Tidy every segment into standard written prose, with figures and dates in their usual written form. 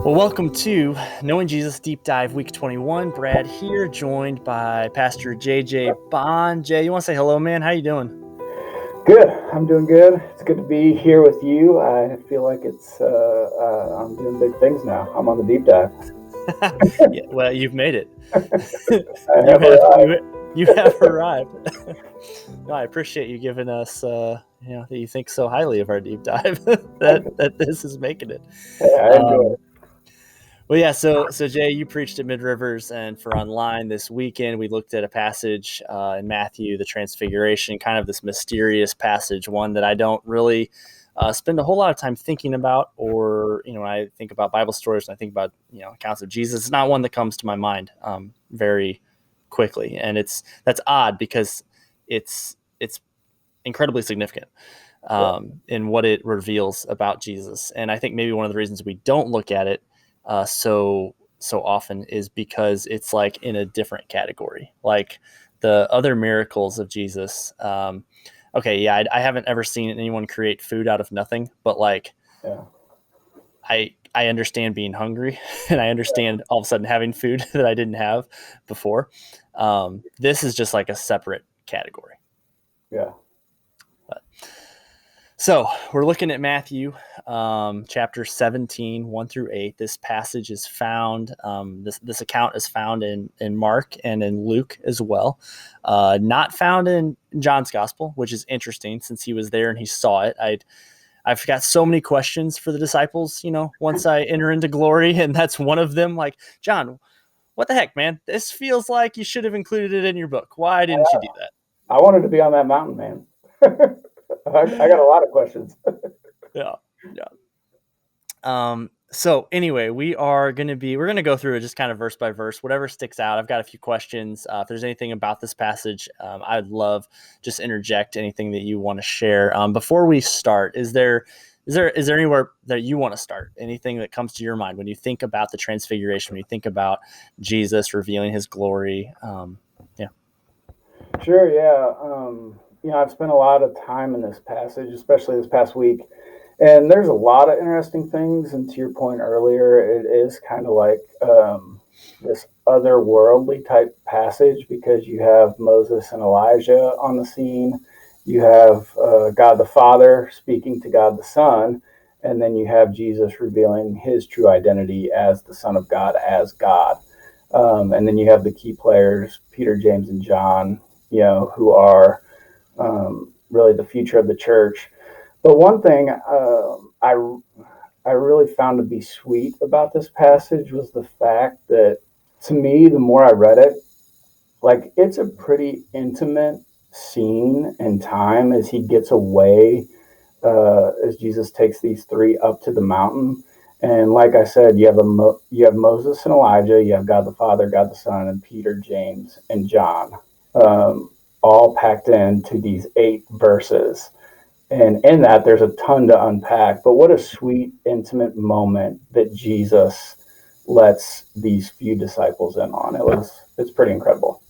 Well, welcome to Knowing Jesus Deep Dive Week 21. Brad here, joined by Pastor JJ Bond. Jay, you want to say hello, man? How you doing? Good. I'm doing good. It's good to be here with you. I feel like I'm doing big things now. I'm on the deep dive. Yeah, well, you've made it. I you have have arrived. you have arrived. No, I appreciate you giving us that you think so highly of our deep dive that this is making it. Hey, I enjoy Um, it. Well, yeah. So Jay, you preached at Mid Rivers, and for online this weekend, we looked at a passage in Matthew, the Transfiguration, kind of this mysterious passage, one that I don't really spend a whole lot of time thinking about, or when I think about Bible stories and I think about accounts of Jesus, it's not one that comes to my mind very quickly, and that's odd because it's incredibly significant Yeah. in what it reveals about Jesus. And I think maybe one of the reasons we don't look at it so often is because it's like in a different category, like the other miracles of Jesus. Okay, yeah, I haven't ever seen anyone create food out of nothing, but like Yeah. I understand being hungry, and I understand all of a sudden having food that I didn't have before. This is just like a separate category. Yeah. So we're looking at Matthew chapter 17, 1 through 8. This passage is found, this account is found in Mark and in Luke as well. Not found in John's gospel, which is interesting since he was there and he saw it. I've got so many questions for the disciples, once I enter into glory, and that's one of them. Like, John, what the heck, man? This feels like you should have included it in your book. Why didn't you do I wanted to be on that mountain, man. I got a lot of questions. that? Yeah. So anyway, we're gonna go through it just kind of verse by verse, whatever sticks out. I've got a few questions. If there's anything about this passage, I'd love just interject anything that you want to share. Before we start, is there anywhere that you want to start? Anything that comes to your mind when you think about the Transfiguration, when you think about Jesus revealing His glory? Yeah. Sure. Yeah. I've spent a lot of time in this passage, especially this past week. And there's a lot of interesting things. And to your point earlier, it is kind of like this otherworldly type passage because you have Moses and Elijah on the scene. You have God the Father speaking to God the Son. And then you have Jesus revealing his true identity as the Son of God, as God. And then you have the key players, Peter, James, and John, who are really the future of the church. But one thing I really found to be sweet about this passage was the fact that, to me, the more I read it, like it's a pretty intimate scene and time as he gets away, as Jesus takes these three up to the mountain. And like I said, you have Moses and Elijah, you have God the Father, God the Son, and Peter, James, and John, um, all packed into these 8 verses. And in that, there's a ton to unpack. But what a sweet, intimate moment that Jesus lets these few disciples in on. It's pretty incredible.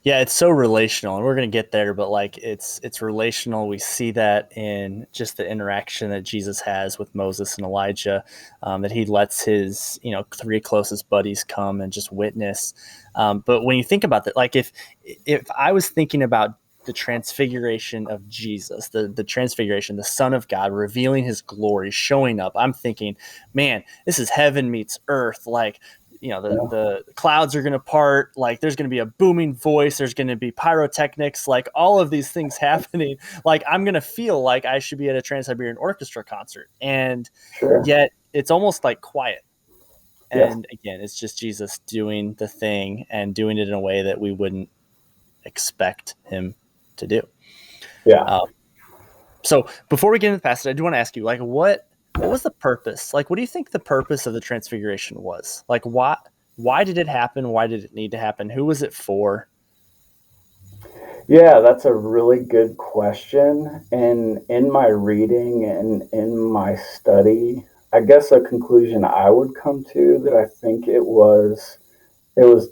Yeah, it's so relational, and we're gonna get there, but like it's relational. We see that in just the interaction that Jesus has with Moses and Elijah, that he lets his 3 closest buddies come and just witness. But when you think about that, like if I was thinking about the transfiguration of Jesus, the transfiguration, the Son of God revealing his glory, showing up, I'm thinking, man, this is heaven meets earth. Like, Yeah, the clouds are going to part, like there's going to be a booming voice, there's going to be pyrotechnics, like all of these things happening. Like I'm going to feel like I should be at a Trans-Siberian Orchestra concert, and sure. yet it's almost like quiet. Yes. And again, it's just Jesus doing the thing and doing it in a way that we wouldn't expect him to do. Yeah. um, so before we get into the passage, I do want to ask you, like, what was the purpose? Like, what do you think the purpose of the Transfiguration was? Like, why did it happen? Why did it need to happen? Who was it for? Yeah, that's a really good question. And in my reading and in my study, I guess a conclusion I would come to that I think it was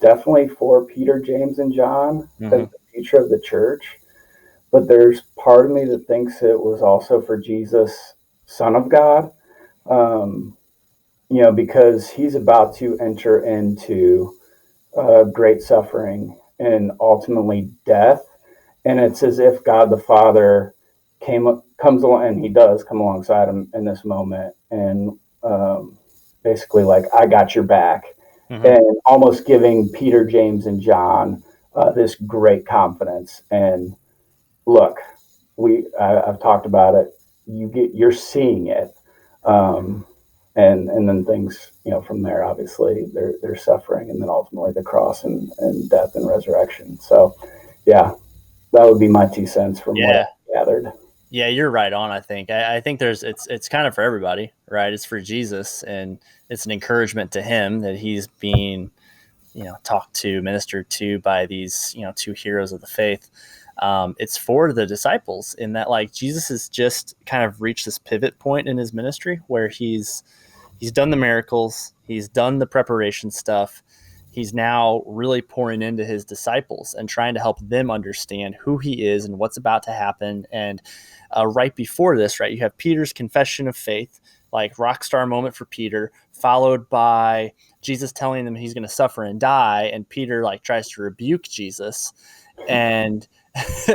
definitely for Peter, James, and John as Mm-hmm. the future of the church. But there's part of me that thinks it was also for Jesus, Son of God. Um, because he's about to enter into great suffering and ultimately death. And it's as if God the Father comes along, and he does come alongside him in this moment, and basically like, I got your back, Mm-hmm. and almost giving Peter, James, and John this great confidence. And look, I've talked about it. You're seeing it, um, and then things, from there. Obviously, they're suffering, and then ultimately the cross and death and resurrection. So, yeah, that would be my 2 cents from what Yeah. I gathered. Yeah, you're right on. I think it's kind of for everybody, right? It's for Jesus, and it's an encouragement to him that he's being, talked to, ministered to by these, two heroes of the faith. It's for the disciples in that, like, Jesus has just kind of reached this pivot point in his ministry where he's done the miracles, he's done the preparation stuff. He's now really pouring into his disciples and trying to help them understand who he is and what's about to happen. And right before this, right, you have Peter's confession of faith, like rock star moment for Peter, followed by Jesus telling them he's going to suffer and die. And Peter like tries to rebuke Jesus. And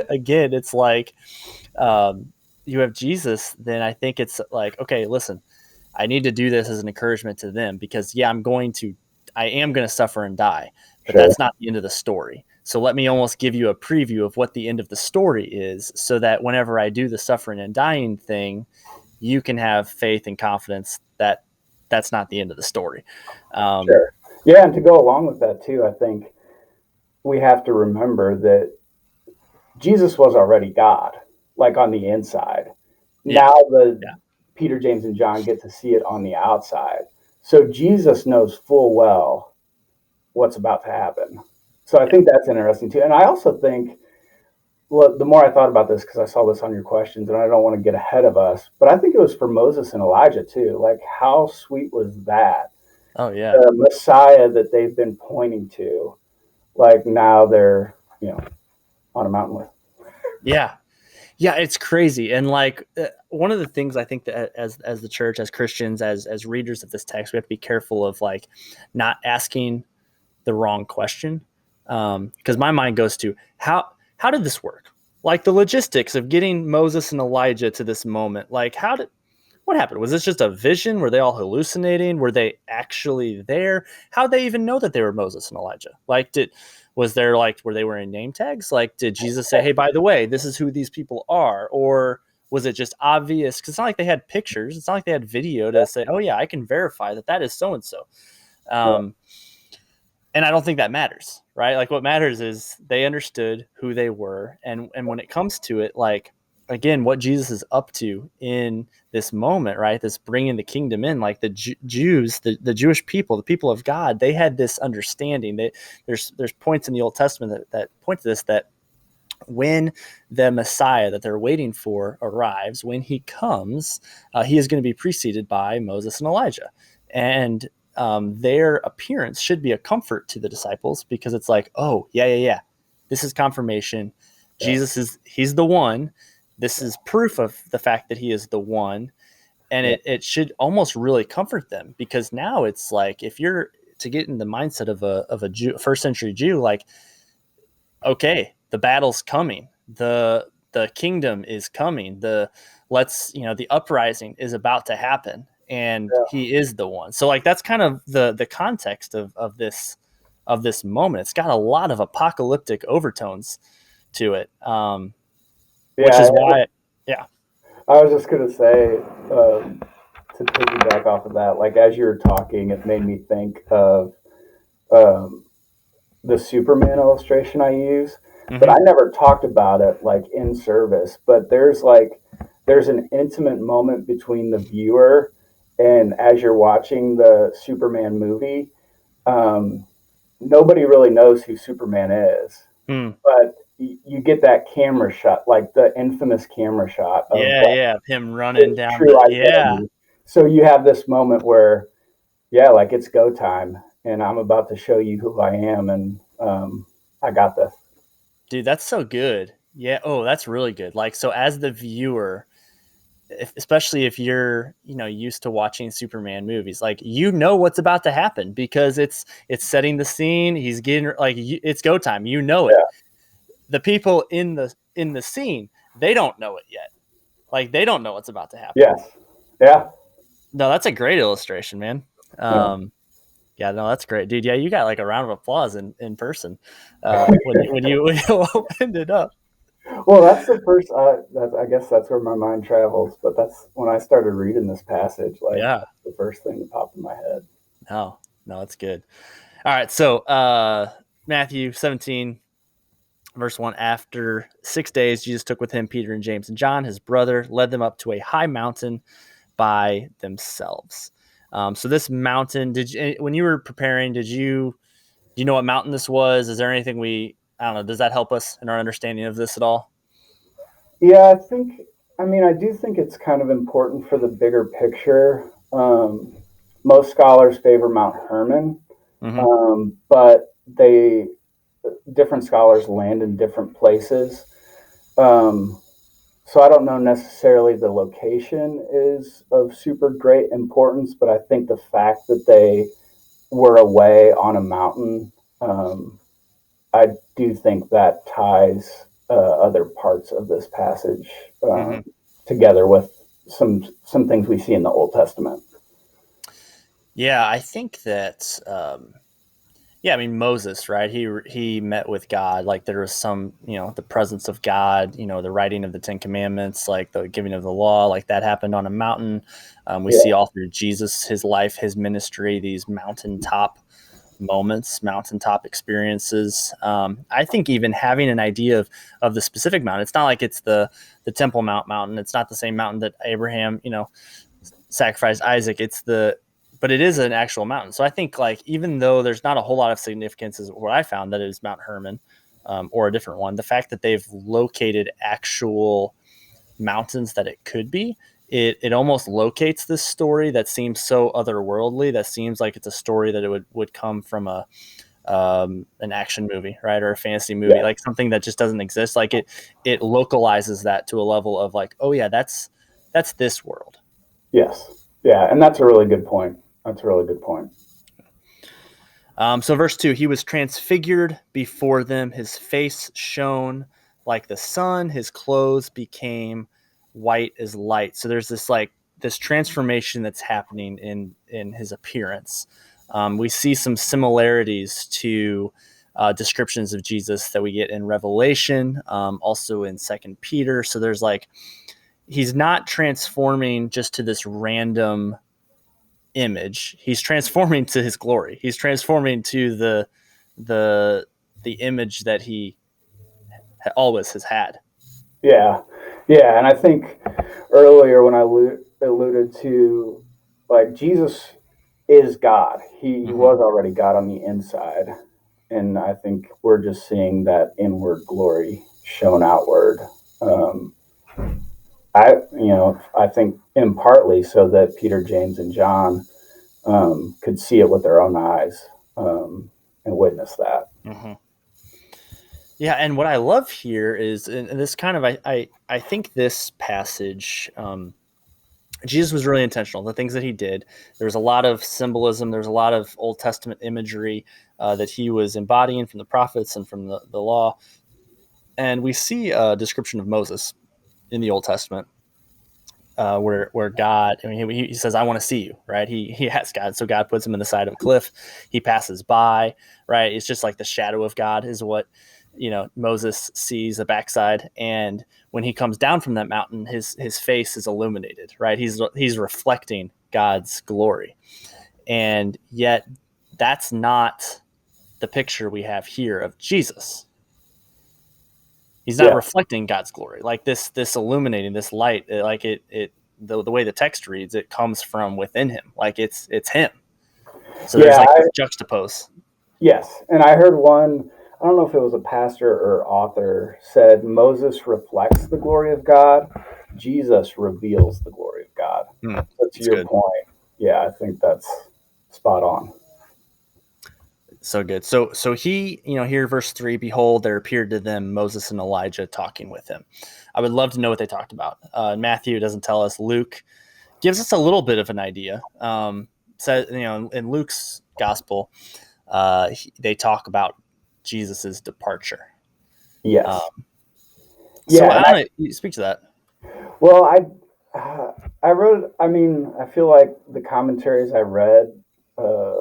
again, it's like, you have Jesus, then I think it's like, okay, listen, I need to do this as an encouragement to them because, yeah, I am going to suffer and die, but Sure, that's not the end of the story. So let me almost give you a preview of what the end of the story is so that whenever I do the suffering and dying thing, you can have faith and confidence that that's not the end of the story. Um, sure. Yeah, and to go along with that too, I think we have to remember that Jesus was already God, like on the inside. yeah. Now the Yeah. Peter, James, and John get to see it on the outside. So Jesus knows full well what's about to happen. So I Yeah. think that's interesting too. And I also think, well, the more I thought about this, because I saw this on your questions, and I don't want to get ahead of us, but I think it was for Moses and Elijah too. Like, how sweet was that? Oh, yeah. The Messiah that they've been pointing to, like now they're, on a mountain with. Yeah. Yeah, it's crazy. And like, one of the things I think that as the church, as Christians, as readers of this text, we have to be careful of like not asking the wrong question, because my mind goes to how did this work? Like the logistics of getting Moses and Elijah to this moment. Like, what happened? Was this just a vision? Were they all hallucinating? Were they actually there? How'd they even know that they were Moses and Elijah? Like, were they wearing name tags? Like, did Jesus say, hey, by the way, this is who these people are? Or was it just obvious? Because it's not like they had pictures. It's not like they had video to say, oh, yeah, I can verify that is so and so. And I don't think that matters, right? Like, what matters is they understood who they were, and when it comes to it, like, again, what Jesus is up to in this moment, right? This bringing the kingdom in, like the Jews, the Jewish people, the people of God, they had this understanding that there's points in the Old Testament that point to this, that when the Messiah that they're waiting for arrives, when he comes, he is going to be preceded by Moses and Elijah. And their appearance should be a comfort to the disciples because it's like, oh, yeah, yeah, yeah. This is confirmation. Yeah, He's the one. This is proof of the fact that he is the one. And yeah, it should almost really comfort them because now it's like, if you're to get in the mindset of a Jew, first century Jew, like, okay, the battle's coming. The kingdom is coming. The uprising is about to happen, and yeah. he is the one. So like that's kind of the context of this moment. It's got a lot of apocalyptic overtones to it, which Yeah, is why, yeah. I was just gonna say, to piggyback off of that, like as you were talking, it made me think of um, the Superman illustration I use, but Mm-hmm. I never talked about it like in service. But there's an intimate moment between the viewer and as you're watching the Superman movie. Um, Nobody really knows who Superman is, Mm. but you get that camera shot, like the infamous camera shot of Yeah, like yeah, him running his down true the, yeah. identity. So you have this moment where, yeah, like it's go time, and I'm about to show you who I am, and I got this. Dude, that's so good. Yeah. Oh, that's really good. Like, so as the viewer, especially if you're, used to watching Superman movies, like, what's about to happen because it's setting the scene. He's getting, like, it's go time. It. Yeah. The people in the scene, they don't know it yet. Like, they don't know what's about to happen. Yes. Yeah. No, that's a great illustration, man. Yeah. Yeah, no, that's great, dude. Yeah, you got like a round of applause in person when you opened it up. Well, that's the first. I guess that's where my mind travels. But that's when I started reading this passage. Like, Yeah. that's the first thing that popped in my head. No, that's good. All right, so Matthew 17, verse 1. After 6 days, Jesus took with him Peter and James and John, his brother, led them up to a high mountain by themselves. So this mountain, when you were preparing, do you know what mountain this was? Is there anything I don't know, does that help us in our understanding of this at all? Yeah, I think. I mean, I do think it's kind of important for the bigger picture. Most scholars favor Mount Hermon, Mm-hmm. but different scholars land in different places. Um, so I don't know necessarily the location is of super great importance, but I think the fact that they were away on a mountain, um, I do think that ties other parts of this passage Mm-hmm. together with some things we see in the Old Testament. Yeah, I think that yeah, I mean Moses, right? He met with God. Like, there was some, the presence of God. The writing of the Ten Commandments, like the giving of the law, like that happened on a mountain. We Yeah. see all through Jesus, his life, his ministry, these mountaintop moments, mountaintop experiences. I think even having an idea of the specific mountain, it's not like it's the Temple Mount mountain. It's not the same mountain that Abraham, sacrificed Isaac. But it is an actual mountain. So I think, like, even though there's not a whole lot of significance, is what I found, that it is Mount Hermon, or a different one. The fact that they've located actual mountains that it could be, it almost locates this story that seems so otherworldly. That seems like it's a story that it would come from an action movie, right, or a fantasy movie, Yeah. like something that just doesn't exist. Like, it localizes that to a level of, like, oh yeah, that's this world. Yes. Yeah. And that's a really good point. That's a really good point. So verse 2, he was transfigured before them. His face shone like the sun. His clothes became white as light. So there's this transformation that's happening in his appearance. We see some similarities to descriptions of Jesus that we get in Revelation, also in Second Peter. So there's he's not transforming just to this random image. He's transforming to his glory. He's transforming to the the image that he always has had. Yeah. Yeah. And I think earlier when I alluded to, like, Jesus is God, he Mm-hmm. was already God on the inside. And I think we're just seeing that inward glory shown outward. Um, I think in partly so that Peter, James, and John could see it with their own eyes and witness that. Mm-hmm. Yeah, and what I love here is, and this kind of, I think this passage, Jesus was really intentional. The things that he did, there was a lot of symbolism. There's a lot of Old Testament imagery that he was embodying from the prophets and from the law. And we see a description of Moses in the Old Testament, where God, I mean, he says, "I want to see you," right? He has God, so God puts him in the side of a cliff. He passes by, right? It's just like the shadow of God is what Moses sees, the backside, and when he comes down from that mountain, his face is illuminated, right? He's reflecting God's glory, and yet that's not the picture we have here of Jesus. He's not Yeah, reflecting God's glory, like this illuminating, this light, like the way the text reads, it comes from within him, like it's him. So there's yeah, like this juxtapose. yes. And I heard one. I don't know if it was a pastor or author said Moses reflects the glory of God. Jesus reveals the glory of God. So to It's your good. point, yeah, I think that's spot on. So good. So he, here verse 3, behold, there appeared to them Moses and Elijah talking with him. I would love to know what they talked about. Matthew doesn't tell us. Luke gives us a little bit of an idea. Says, in Luke's gospel, they talk about Jesus's departure. Yes. So Yeah, I and don't know. You speak to that. well, I wrote. I mean, I feel like the commentaries I read, uh,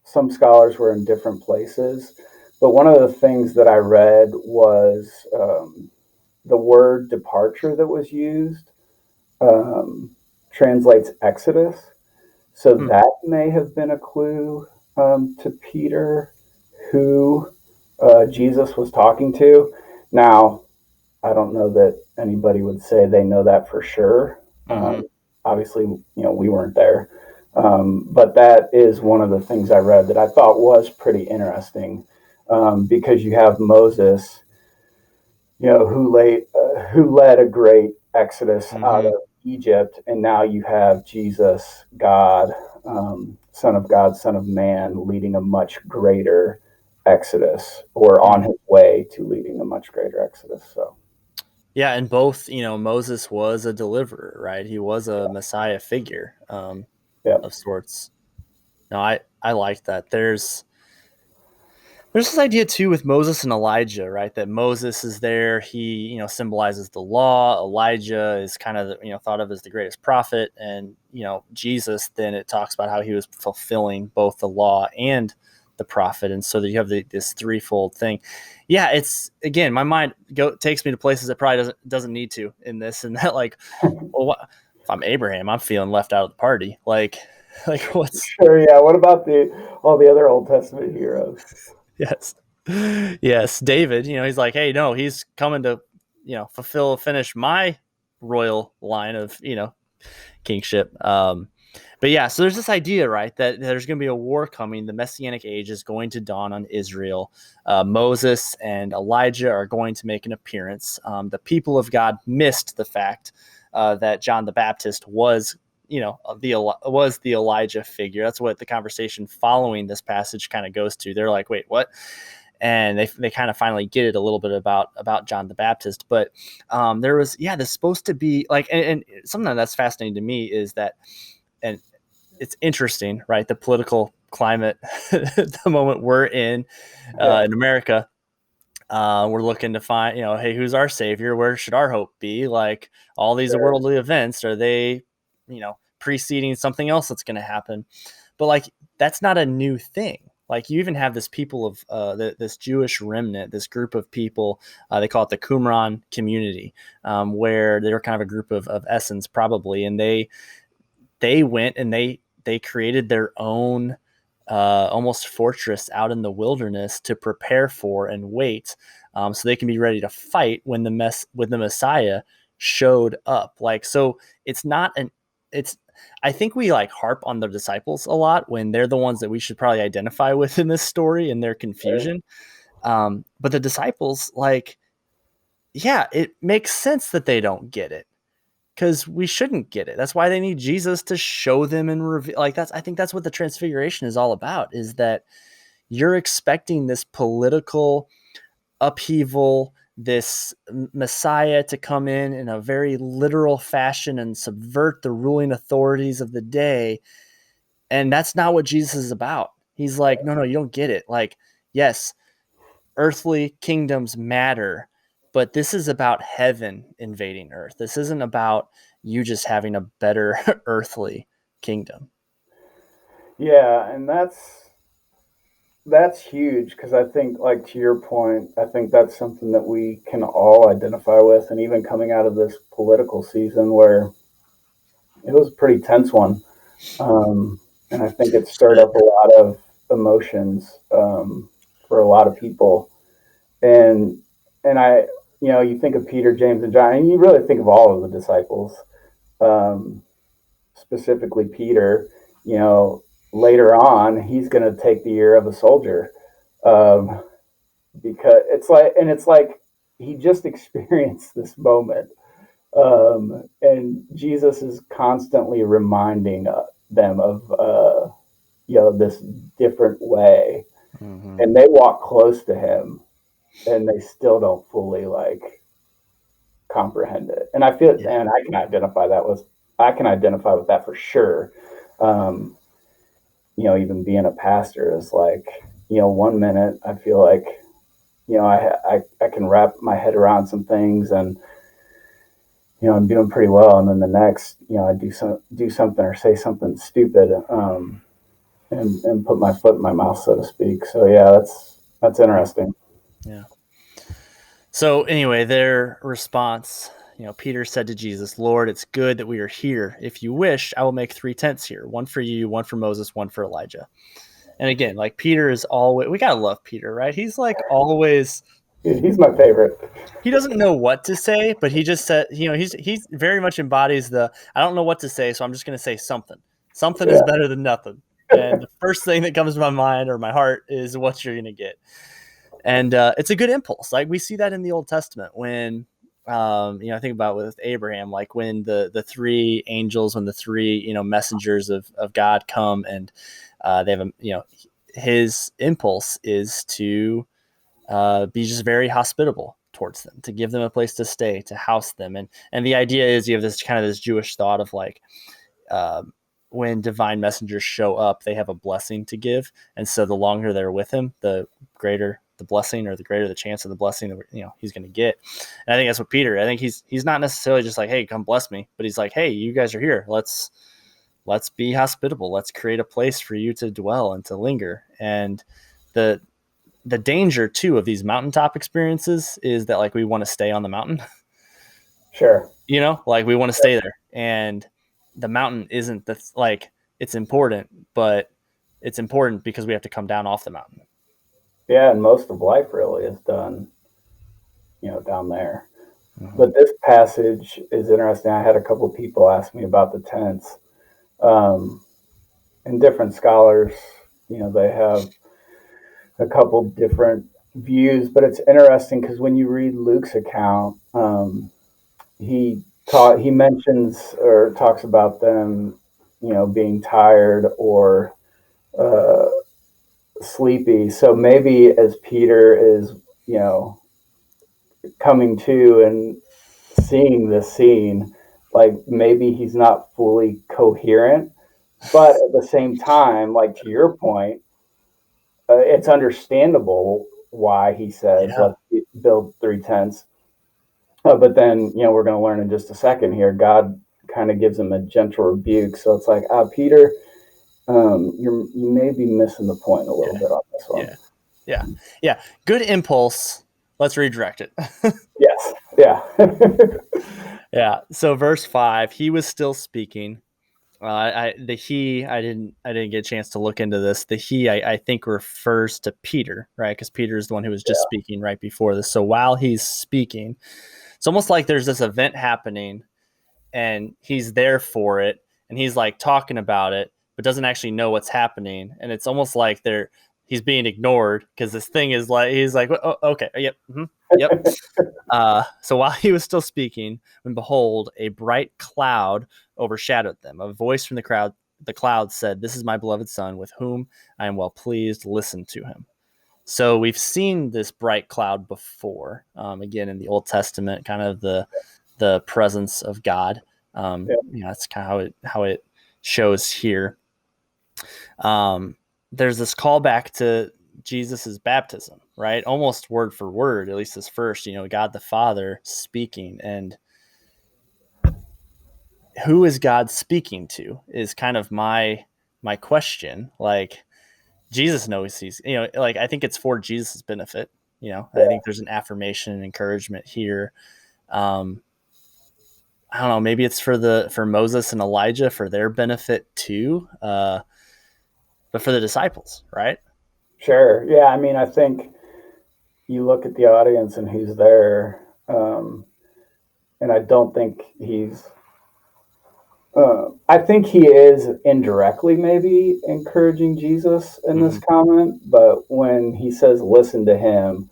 some scholars were in different places, but one of the things that I read was the word departure that was used um, translates Exodus, so Hmm. that may have been a clue to Peter, who Jesus was talking to. Now, I don't know that anybody would say they know that for sure. Mm-hmm. Obviously, we weren't there. But that is one of the things I read that I thought was pretty interesting, because you have Moses, who led a great exodus out Mm-hmm. of Egypt, and now you have Jesus, God, Son of God, Son of Man, leading a much greater exodus, or on Mm-hmm. his way to leading a much greater exodus. So, Yeah, and both, Moses was a deliverer, right? He was a Messiah figure, yeah, of sorts. No, I like that. There's this idea too with Moses and Elijah, right? That Moses is there. He, symbolizes the law. Elijah is kind of, thought of as the greatest prophet. And, Jesus, then it talks about how he was fulfilling both the law and the prophet. And so that you have this threefold thing. Yeah, it's, again, my mind takes me to places that probably doesn't need to in this, and that, like, well, if I'm Abraham, I'm feeling left out of the party. Like what's sure, yeah. What about the all the other Old Testament heroes? yes. Yes, David, he's like, hey, no, he's coming to, finish my royal line of, kingship. But yeah, so there's this idea, right, that there's going to be a war coming. The Messianic age is going to dawn on Israel. Moses and Elijah are going to make an appearance. The people of God missed the fact that John the Baptist was, the Elijah figure. That's what the conversation following this passage kind of goes to. They're like, wait, what? And they kind of finally get it a little bit about John the Baptist. But there was, there's supposed to be like, and something that's fascinating to me is that, and it's interesting, right? The political climate, the moment we're Yeah, in America, we're looking to find, hey, who's our savior? Where should our hope be? Like, all these sure. worldly events, are they, preceding something else that's going to happen? But like, that's not a new thing. Like, you even have this people of this Jewish remnant, this group of people. They call it the Qumran community, where they're kind of a group of Essenes probably, and they went and they created their own almost fortress out in the wilderness to prepare for and wait, so they can be ready to fight when the Messiah showed up. Like, so it's not an it's I think we like harp on the disciples a lot when they're the ones that we should probably identify with in this story and their Sure. confusion. But the disciples, like, yeah, it makes sense that they don't get it, because we shouldn't get it. That's why they need Jesus to show them and reveal. Like, I think that's what the Transfiguration is all about. Is that you're expecting this political upheaval, this Messiah to come in a very literal fashion and subvert the ruling authorities of the day, and that's not what Jesus is about. He's like, no, you don't get it. Like, yes, earthly kingdoms matter, but this is about heaven invading earth. This isn't about you just having a better earthly kingdom. Yeah, and that's huge, because I think, like, to your point, I think that's something that we can all identify with, and even coming out of this political season where it was a pretty tense one. And I think it stirred But up a lot of emotions, for a lot of people. And you think of Peter, James, and John, and you really think of all of the disciples, um, specifically Peter. You know, later on, he's going to take the ear of a soldier, um, because it's like he just experienced this moment, and Jesus is constantly reminding them of this different way. Mm-hmm. and they walk close to him and they still don't fully like comprehend it. And I feel, Yeah. and I can identify with that for sure. Um, even being a pastor is like, 1 minute I feel like, I can wrap my head around some things and, I'm doing pretty well. And then the next, I do something or say something stupid, and put my foot in my mouth, so to speak. So yeah, that's interesting. Yeah. So anyway, their response, Peter said to Jesus, "Lord, it's good that we are here. If you wish, I will make 3 tents here, one for you, one for Moses, one for Elijah." And again, like Peter is always, we gotta love Peter, right? He's like always, He's my favorite. he doesn't know what to say, but he just said, he's very much embodies the, I don't know what to say, so I'm just gonna say something. Something is Yeah, better than nothing. And the first thing that comes to my mind or my heart is what you're gonna get. And it's a good impulse. Like we see that in the Old Testament when, I think about with Abraham, like when the 3 angels, when the 3 messengers of God come and they have his impulse is to be just very hospitable towards them, to give them a place to stay, to house them, and the idea is you have this kind of this Jewish thought of like. Um, when divine messengers show up, they have a blessing to give, and so the longer they're with him, the greater the blessing, or the greater the chance of the blessing that he's going to get. And I think that's what Peter. I think he's not necessarily just like, "Hey, come bless me," but he's like, "Hey, you guys are here. Let's be hospitable. Let's create a place for you to dwell and to linger." And the danger too of these mountaintop experiences is that like we want to stay on the mountain. sure. Like we want to stay there, and the mountain isn't like, it's important, but it's important because we have to come down off the mountain. Yeah, and most of life really is done, down there. Mm-hmm. But this passage is interesting. I had a couple of people ask me about the tents, um, and different scholars, they have a couple different views. But it's interesting because when you read Luke's account, he mentions or talks about them, being tired or uh, sleepy. So maybe as Peter is, coming to and seeing this scene, like maybe he's not fully coherent, but at the same time, like to your point, it's understandable why he says, Yeah. let's build 3 tents. But then, we're going to learn in just a second here, God kind of gives him a gentle rebuke. So it's like, Peter, you may be missing the point a little Yeah. bit on this one. Yeah. Yeah. Yeah. Good impulse. Let's redirect it. Yes. Yeah. Yeah. So verse 5, he was still speaking. The he, I didn't get a chance to look into this. The he, I think refers to Peter, right? Because Peter is the one who was just Yeah. speaking right before this. So while he's speaking, it's almost like there's this event happening and he's there for it and he's like talking about it, but doesn't actually know what's happening. And it's almost like he's being ignored because this thing is like, he's like, oh, okay, yep, mm-hmm, yep. So while he was still speaking, when behold, a bright cloud overshadowed them. A voice from the cloud said, "This is my beloved son, with whom I am well pleased. Listen to him." So we've seen this bright cloud before, again in the Old Testament, kind of the presence of God. That's kind of how it shows here. There's this callback to Jesus's baptism, right? Almost word for word, at least this first, God the Father speaking. And who is God speaking to is kind of my question. Like Jesus knows he's, like I think it's for Jesus' benefit. I Yeah. think there's an affirmation and encouragement here. Um, I don't know, maybe it's for Moses and Elijah for their benefit too. But for the disciples, right? Sure. Yeah. I mean, I think you look at the audience and who's there, and I don't think he's. I think he is indirectly maybe encouraging Jesus in this Mm-hmm. comment, but when he says listen to him,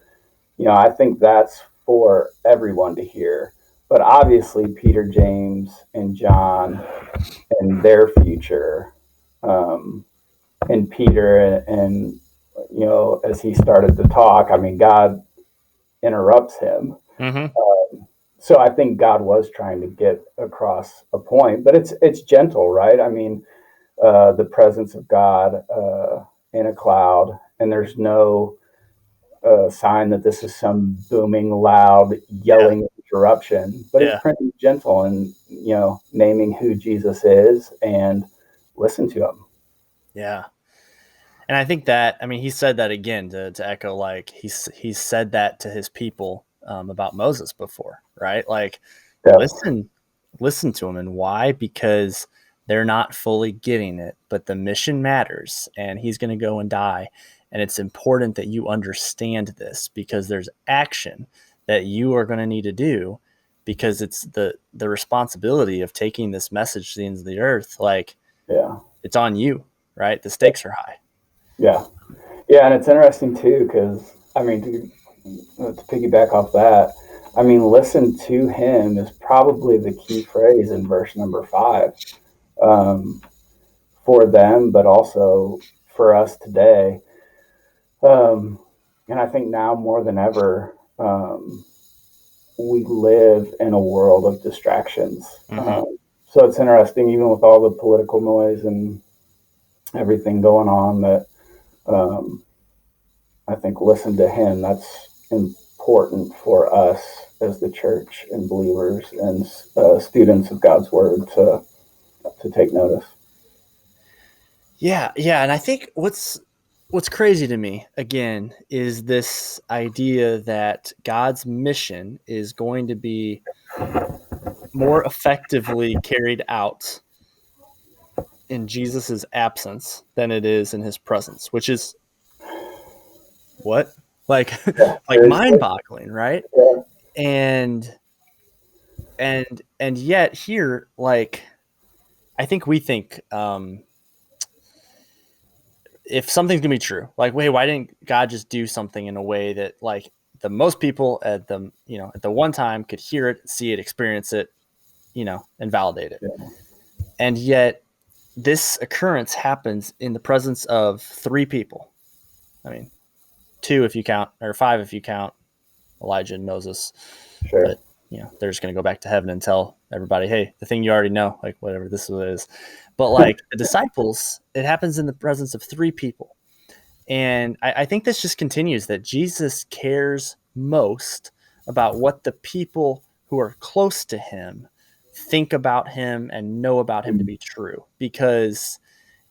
I think that's for everyone to hear. But obviously, Peter, James, and John and their future, um, and Peter and as he started to talk, I mean, God interrupts him. Mm-hmm. So I think God was trying to get across a point, but it's gentle, right? I mean, the presence of God in a cloud, and there's no sign that this is some booming, loud, Yeah. yelling interruption, but it's Yeah. pretty gentle and naming who Jesus is and listen to him. Yeah. And I think that, I mean, he said that again to echo, like he's said that to his people about Moses before, right? Like, Definitely. listen, listen to him. And why? Because they're not fully getting it, but the mission matters and he's going to go and die. And it's important that you understand this because there's action that you are going to need to do because it's the responsibility of taking this message to the ends of the earth. Like, Yeah. it's on you, right? The stakes are high. Yeah. Yeah. And it's interesting too, because I mean, to piggyback off that, I mean, listen to him is probably the key phrase in verse number 5 um, for them, but also for us today. Um, and I think now more than ever, we live in a world of distractions. Mm-hmm. So it's interesting, even with all the political noise and everything going on, that um, I think listen to him. That's important for us as the church and believers and students of God's word to take notice. Yeah, yeah, and I think what's crazy to me again is this idea that God's mission is going to be more effectively carried out in Jesus's absence than it is in his presence, which is what? Like Yeah, like seriously. mind-boggling, right? Yeah, And and yet here like I think we think if something's gonna be true, like, wait, why didn't God just do something in a way that like the most people at the at the one time could hear it, see it, experience it, and validate it? yeah, And yet this occurrence happens in the presence of three people. I mean, two if you count, or five if you count Elijah and Moses. sure. But they're just gonna go back to heaven and tell everybody, hey, the thing you already know, like whatever this is. But like the disciples, it happens in the presence of three people. And I think this just continues that Jesus cares most about what the people who are close to him think about him and know about him to be true. Because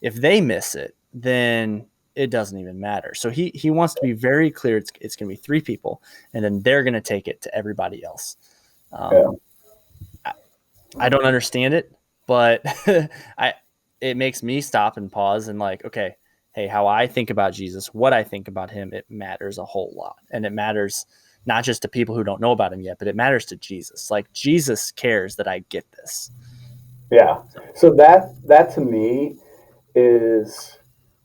if they miss it, then it doesn't even matter. So he wants to be very clear. It's going to be three people, and then they're going to take it to everybody else. Yeah, Um, I don't understand it, but I it makes me stop and pause and like, okay, hey, how I think about Jesus, what I think about him, it matters a whole lot. And it matters not just to people who don't know about him yet, but it matters to Jesus. Like Jesus cares that I get this. yeah. So, So that to me is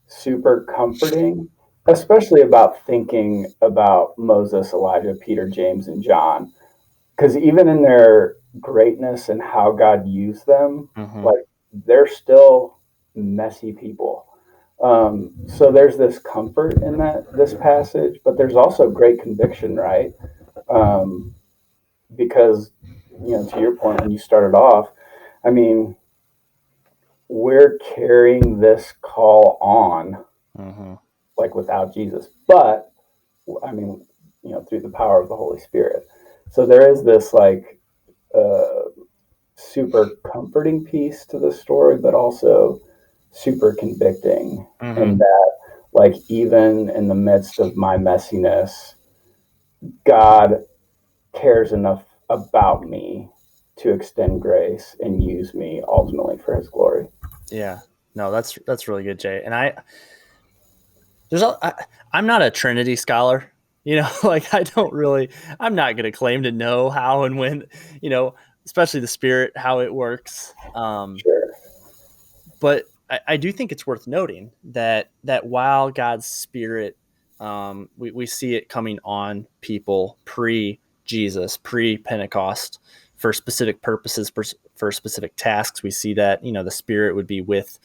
super comforting, especially about thinking about Moses, Elijah, Peter, James, and John. Because even in their greatness and how God used them, mm-hmm, like they're still messy people. So there's this comfort in this passage, but there's also great conviction, right? Um, because to your point when you started off, I mean, we're carrying this call on mm-hmm, like without Jesus, but I mean, through the power of the Holy Spirit. So there is this like super comforting piece to the story, but also super convicting. mm-hmm. And that, like, even in the midst of my messiness, God cares enough about me to extend grace and use me ultimately for his glory. Yeah, no, that's really good, Jay. And there's a, I, I'm not a Trinity scholar. Like I don't really. I'm not going to claim to know how and when. Especially the Spirit, how it works. Sure. But I do think it's worth noting that while God's Spirit, we see it coming on people pre Jesus, pre Pentecost, for specific purposes, for specific tasks. We see that the Spirit would be with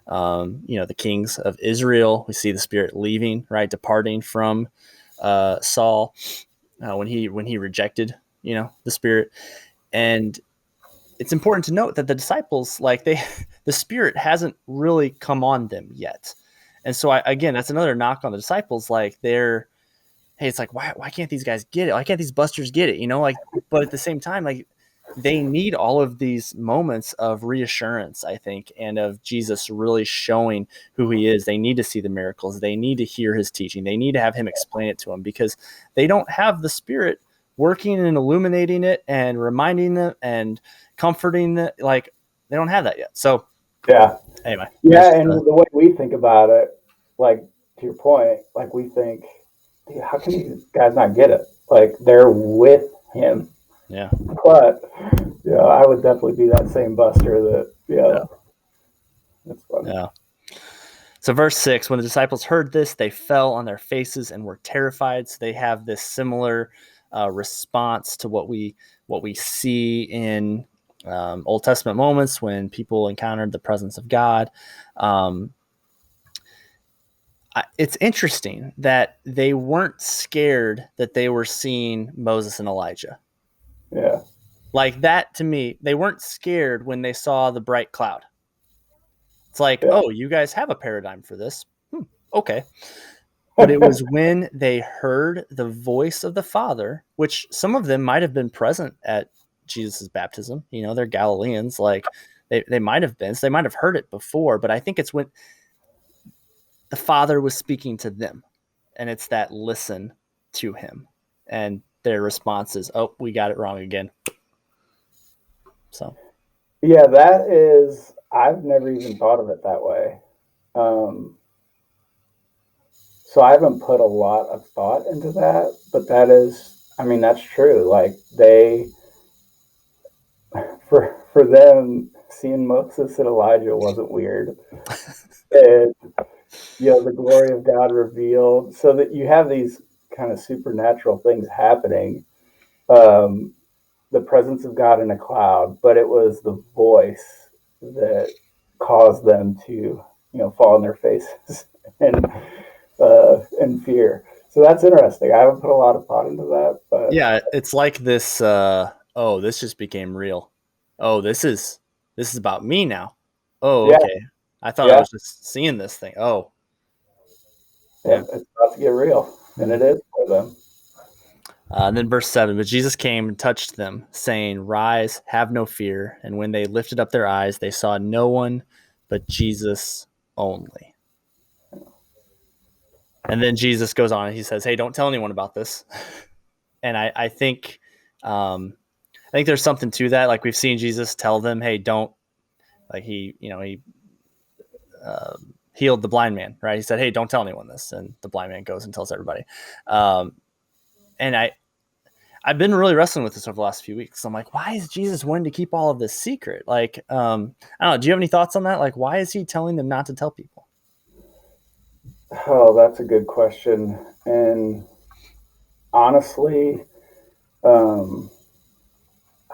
the kings of Israel. We see the Spirit leaving, right, departing from Saul when he rejected, the Spirit. And it's important to note that the disciples, the Spirit hasn't really come on them yet. And so again, that's another knock on the disciples. Like hey, it's like, why can't these guys get it? Why can't these busters get it? But at the same time, like, they need all of these moments of reassurance, I think, and of Jesus really showing who he is. They need to see the miracles. They need to hear his teaching. They need to have him explain it to them, because they don't have the Spirit working and illuminating it and reminding them and comforting them. Like, they don't have that yet. So Yeah. anyway, Yeah. And the way we think about it, like, to your point, like, we think, how can these guys not get it? Like, they're with him. yeah. But, I would definitely be that same buster that, that's funny. Yeah. So verse 6, when the disciples heard this, they fell on their faces and were terrified. So they have this similar response to what we see in Old Testament moments when people encountered the presence of God. It's interesting that they weren't scared that they were seeing Moses and Elijah. Yeah. Like, that to me, they weren't scared when they saw the bright cloud. It's like, Yeah. oh, you guys have a paradigm for this. Okay. But it was when they heard the voice of the Father, which some of them might have been present at Jesus' baptism. They're Galileans. Like, they might have been. So they might have heard it before. But I think it's when the Father was speaking to them. And it's that listen to him. And their response is, oh, we got it wrong again. So. Yeah, that is, I've never even thought of it that way. So I haven't put a lot of thought into that, but that is, I mean, that's true. Like, for them, seeing Moses and Elijah wasn't weird. And, the glory of God revealed, so that you have these kind of supernatural things happening. Um, the presence of God in a cloud, but it was the voice that caused them to, fall on their faces and fear. So that's interesting. I haven't put a lot of thought into that, but Yeah, it's like this. This just became real. Oh, this is about me now. Oh, yeah, okay. I thought I yeah, was just seeing this thing. Oh, yeah, yeah. it's about to get real, and Hmm. it is for them. And then verse 7, but Jesus came and touched them, saying, rise, have no fear. And when they lifted up their eyes, they saw no one but Jesus only. And then Jesus goes on and he says, hey, don't tell anyone about this. And I think there's something to that. Like, we've seen Jesus tell them, hey, don't, like, he healed the blind man, right? He said, hey, don't tell anyone this. And the blind man goes and tells everybody. And I've been really wrestling with this over the last few weeks. I'm like, why is Jesus wanting to keep all of this secret? Like, I don't know. Do you have any thoughts on that? Like, why is he telling them not to tell people? Oh, that's a good question. And honestly, um,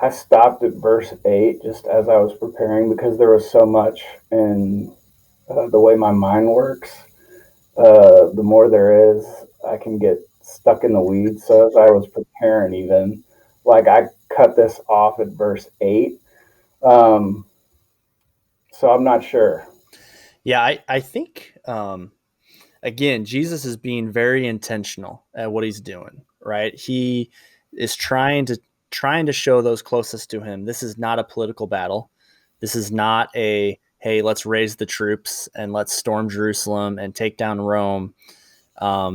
I stopped at verse 8 just as I was preparing, because there was so much in the way my mind works. The more there is, I can get stuck in the weeds. So as I was preparing, even, like, I cut this off at verse 8. Um, so I'm not sure. Yeah, I think, again, Jesus is being very intentional at what he's doing, right? He is trying to show those closest to him, this is not a political battle. This is not a, hey, let's raise the troops and let's storm Jerusalem and take down Rome.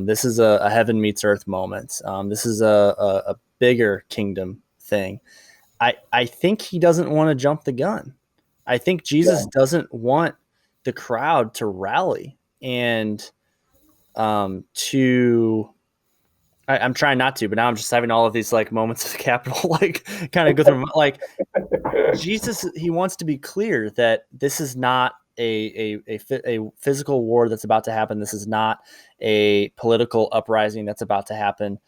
This is a heaven meets earth moment. This is a bigger kingdom thing. I think he doesn't want to jump the gun. I think Jesus Yeah. doesn't want the crowd to rally and to I'm trying not to, but now I'm just having all of these like moments of capital, like, kind of go through, like, Jesus. He wants to be clear that this is not a physical war that's about to happen. This is not a political uprising that's about to happen.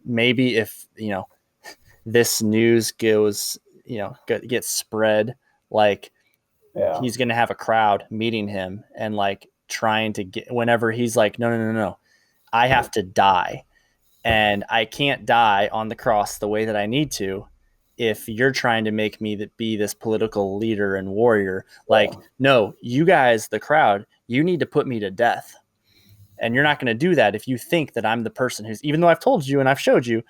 Maybe if this news goes, gets spread, like, Yeah. he's going to have a crowd meeting him and like trying to get, whenever he's like, no, no, no, no, I have to die. And I can't die on the cross the way that I need to if you're trying to make me be this political leader and warrior. Like, Yeah. no, you guys, the crowd, you need to put me to death. And you're not going to do that if you think that I'm the person who's, even though I've told you and I've showed you.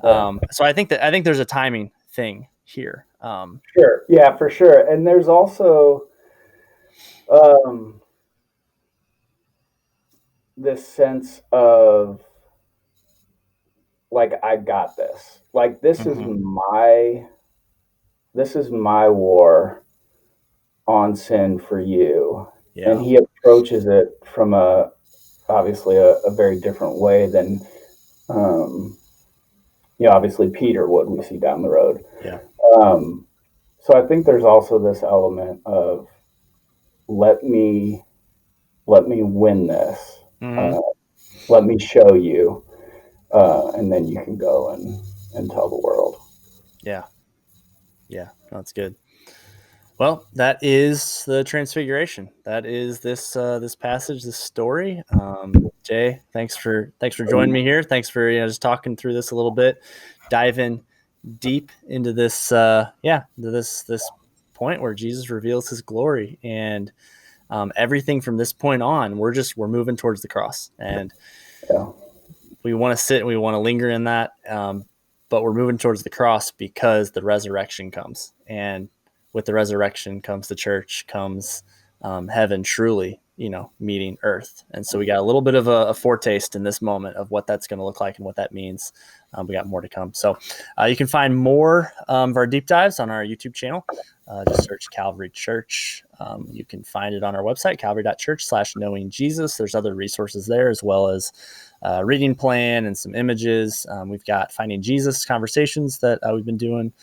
Yeah. So I think there's a timing thing here. Sure. Yeah, for sure. And there's also um, this sense of like, I got this. Like, Mm-hmm. this is my war on sin for you. And Yeah. he approaches it from obviously a very different way than um, obviously Peter would, we see down the road. Yeah. Um, so I think there's also this element of let me win this. Mm-hmm. Uh, let me show you, and then you can go and tell the world. Yeah. Yeah. That's good. Well, that is the Transfiguration. That is this passage, this story. Jay, thanks for joining me here. Thanks for just talking through this a little bit, diving deep into this into this point where Jesus reveals His glory, and everything from this point on, we're moving towards the cross, and Yeah. we want to sit and we want to linger in that. But we're moving towards the cross because the resurrection comes. And with the resurrection comes the church, comes heaven truly, meeting earth. And so we got a little bit of a foretaste in this moment of what that's going to look like and what that means. We got more to come. So you can find more of our deep dives on our YouTube channel. Just search Calvary Church. You can find it on our website, calvary.church/knowing Jesus. There's other resources there, as well as reading plan and some images. We've got Finding Jesus conversations that we've been doing,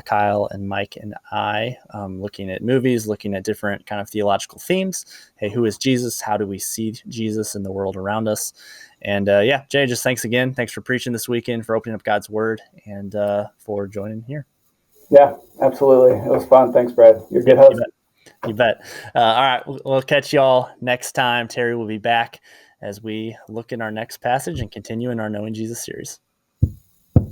Kyle and Mike and I, looking at movies, looking at different kind of theological themes. Hey, who is Jesus? How do we see Jesus in the world around us? And Jay, just thanks again. Thanks for preaching this weekend, for opening up God's Word, and for joining here. Yeah, absolutely. It was fun. Thanks, Brad. You're a good Yep, you host. bet. You bet. All right, we'll catch y'all next time. Terry will be back as we look in our next passage and continue in our Knowing Jesus series.